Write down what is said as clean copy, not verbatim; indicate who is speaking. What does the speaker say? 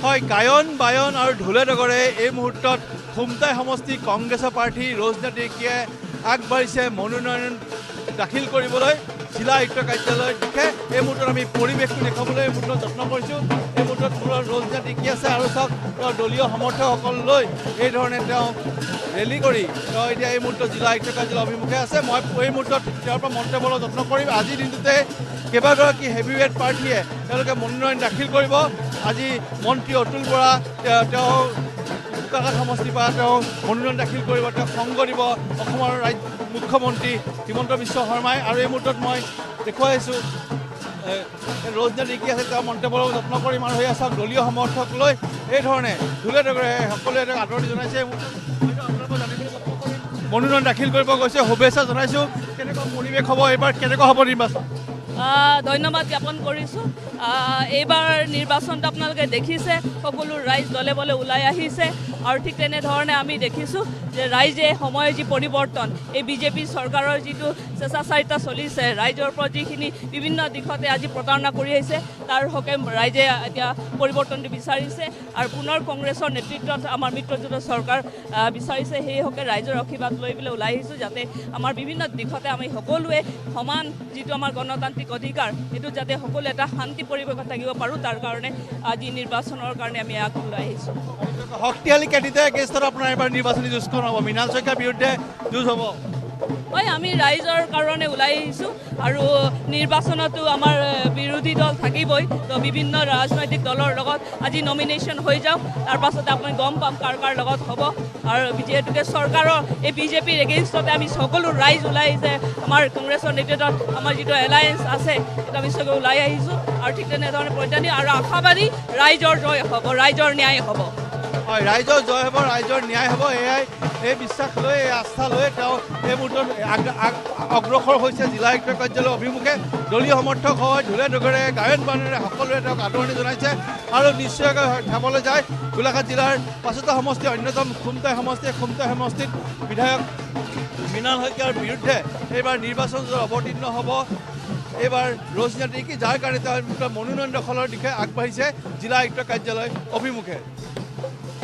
Speaker 1: হয় গায়ন বায়ন আৰু ঢোলে ডগৰে এই মুহূৰ্তত খুমটাই সমষ্টি কংগ্ৰেছৰ প্ৰাৰ্থী ৰজনা ডেকীয়ে আগবাঢ়িছে মনোনয়ন দাখিল কৰিবলৈ জিলা আয়ুক্ত কাৰ্যালয়ৰ দিশে। এই মুহূৰ্তত আমি পৰিৱেশটো দেখাবলৈ এই মুহূৰ্তত যত্ন কৰিছোঁ। এই মুহূৰ্তত মূৰত ৰজনা ডেকী আছে আৰু চাওক তেওঁ দলীয় সমৰ্থকসকললৈ এই ধৰণে তেওঁ ৰেলী কৰি তেওঁ এতিয়া এই মুহূৰ্তত জিলা আয়ুক্ত কাৰ্যালয় অভিমুখে আছে। মই এই মুহূৰ্তত তেওঁৰ পৰা মন্তব্য ল'বলৈ যত্ন কৰিম। আজিৰ দিনটোতে কেইবাগৰাকী হেভিৱেট প্ৰাৰ্থীয়ে তেওঁলোকে মনোনয়ন দাখিল কৰিব। আজি মন্ত্ৰী অতুল বৰা তেওঁ গোলাঘাট সমষ্টিৰ পৰা তেওঁ মনোনয়ন দাখিল কৰিব। তেওঁ সংগ দিব অসমৰ মুখ্যমন্ত্ৰী হিমন্ত বিশ্ব শৰ্মাই। আৰু এই মুহূৰ্তত মই দেখুৱাই আছোঁ ৰজনা ডেকী আছে, তেওঁ মন্তব্য ল'বলৈ যত্ন কৰিম। আৰু সেয়া চাওক দলীয় সমৰ্থকলৈ এই ধৰণে ঢোলে ডগৰে সকলোৱে তেওঁক আদৰণি জনাইছে। মনোনয়ন দাখিল কৰিব গৈছে, শুভেচ্ছা জনাইছোঁ। কেনেকুৱা পৰিৱেশ হ'ব এইবাৰ, কেনেকুৱা হ'ব নিৰ্বাচন?
Speaker 2: ধন্যবাদ জ্ঞাপন কৰিছোঁ। এইবাৰ নিৰ্বাচনটো আপোনালোকে দেখিছে, সকলো ৰাইজ দলে বলে ওলাই আহিছে। আৰু ঠিক তেনেধৰণে আমি দেখিছোঁ যে ৰাইজে সময়ৰ যি পৰিৱৰ্তন, এই বিজেপি চৰকাৰৰ যিটো স্বেচ্ছাচাৰিতা চলিছে, ৰাইজৰ ওপৰত যিখিনি বিভিন্ন দিশতে আজি প্ৰতাৰণা কৰি আহিছে, তাৰ হকে ৰাইজে এতিয়া পৰিৱৰ্তনটো বিচাৰিছে আৰু পুনৰ কংগ্ৰেছৰ নেতৃত্বত আমাৰ মিত্ৰজোঁটৰ চৰকাৰ বিচাৰিছে। সেই হকে ৰাইজৰ আশীৰ্বাদ লৈ পেলাই ওলাই আহিছোঁ, যাতে আমাৰ বিভিন্ন দিশতে আমি সকলোৱে সমান যিটো আমাৰ গণতান্ত্ৰিক অধিকাৰ, সেইটো যাতে সকলোৱে এটা শান্তি পৰিৱেশত থাকিব পাৰোঁ, তাৰ কাৰণে আজি নিৰ্বাচনৰ কাৰণে আমি ওলাই আহিছোঁ।
Speaker 1: শক্তিশালী কেণ্ডিডেট এগেইনষ্টত আপোনাৰ এইবাৰ নিৰ্বাচনী যুঁজখন হ'ব, মৃণাল শইকীয়াৰ বিৰুদ্ধে যুঁজ হ'ব।
Speaker 2: হয়, আমি ৰাইজৰ কাৰণে ওলাই আহিছোঁ আৰু নিৰ্বাচনতো আমাৰ বিৰোধী দল থাকিবই। তো বিভিন্ন ৰাজনৈতিক দলৰ লগত আজি নমিনেশ্যন হৈ যাওক, তাৰ পাছতে আপুনি গম পাম কাৰ কাৰ লগত হ'ব। আৰু যিহেতুকে চৰকাৰৰ এই বিজেপিৰ এগেইনষ্টতে আমি সকলো ৰাইজ ওলাই আহিছে। আমাৰ কংগ্ৰেছৰ নেতৃত্বত আমাৰ যিটো এলায়েন্স আছে, সেইটো আমি চবে ওলাই আহিছোঁ আৰু ঠিক তেনেধৰণে প্ৰত্যানী আৰু আশাবাদী ৰাইজৰ জয় হ'ব, ৰাইজৰ ন্যায় হ'ব।
Speaker 1: হয়, ৰাইজৰ জয় হ'ব, ৰাইজৰ ন্যায় হ'ব, এয়াই এই বিশ্বাস লৈ এই আস্থা লৈ তেওঁ এই মুহূৰ্তত অগ্ৰসৰ হৈছে জিলা আয়ুক্ত কাৰ্যালয় অভিমুখে। দলীয় সমৰ্থক হয় ঢোলে ডগৰে গায়ন বায়নেৰে সকলোৱে তেওঁক আদৰণি জনাইছে আৰু নিশ্চয়কৈ চাবলৈ যায় গোলাঘাট জিলাৰ ৫টা সমষ্টি অন্যতম খুমটাই সমষ্টি। খুমটাই সমষ্টিত বিধায়ক মৃণাল শইকীয়াৰ বিৰুদ্ধে এইবাৰ নিৰ্বাচন অৱতীৰ্ণ হ'ব এইবাৰ ৰজনা ডেকী, যাৰ কাৰণে তেওঁ মনোনয়ন দখলৰ দিশে আগবাঢ়িছে জিলা আয়ুক্ত কাৰ্যালয় অভিমুখে।